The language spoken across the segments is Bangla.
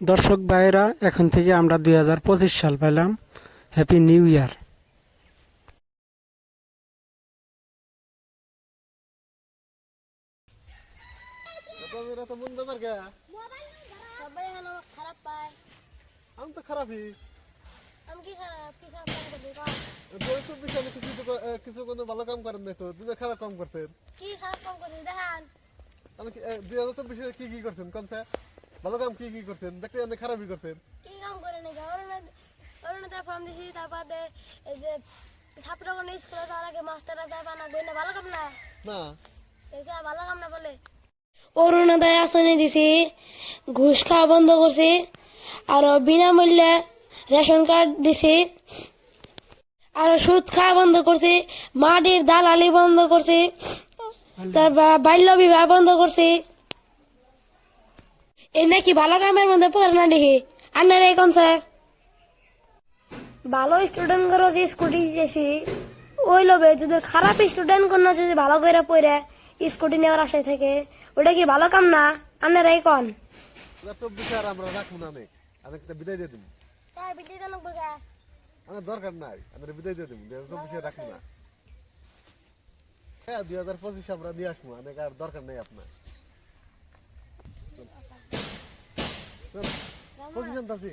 দর্শক ভাইয়েরা, এখন থেকে আমরা 2025 সাল পেলাম। Happy new year. এরা তো মন বেজার গে। সবাই এখন আমাকে খারাপ পায়। আমি তো খারাপই। আমি কি খারাপ কাম করছি কম? বয়সের বিষয়ে কিছু কোনো ভালো কাম করেন নাই তো, দুটো খারাপ কাম করছেন। কি খারাপ কাম করছি দেখান? আমি 2024 কি করছেন কোনটা? ভালো কাম কি করছেন? দেখতে আপনি খারাপই করছেন। কি কাম করে নাকি? অরুণাতে ফর্ম দিছি, তারপর এই যে ছাত্রগণ স্কুলে যাওয়ার আগে মাস্টাররা যায় পানা বই না, ভালো কাম না? না এটা ভালো কাম না বলে? অরুণোদয় আসনে দিছি, ঘুষ খাওয়া বন্ধ করছি, আরো বিনামূল্যে রেশন কার্ড দিছি, আরো সুদ খাওয়া বন্ধ করছি, মাটির দালালি বন্ধ করছি, তারপর বাল্য বিবাহ বন্ধ করছি। এই নাকি ভালো কামের মধ্যে পড়ে না দেখি আপনার এই কনসে ভালো স্টুডেন্ট করো যে স্কুটি দিয়েছি ওই লোভে যদি খারাপ স্টুডেন্ট কোনো যদি ভালো করে পড়ে স্কুটি নেওয়ার আশায় থেকে, ওটা কি ভালো কাম না? আপনার এই কন 2024 আর আমরা রাখবো না। আমি একটা বিদায় দিয়ে দিব। আমার দরকার নাই, আমরা বিদায় দিয়ে দিব। 2024 রাখবো না। হ্যাঁ 2025 আমরা নিয়ে আসবো, অনেক আর দরকার নেই আপনার। পজিশন আছে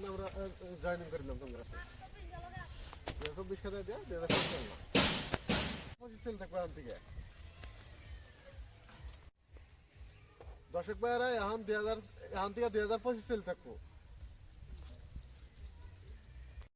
আমরা জয়েনিং করলাম তোমরা 2024 খাতা দেয়া 2025 সেল থাকবে আন থেকে। দর্শক ভাইরা এখন থেকে 2025 সেল থাকবো।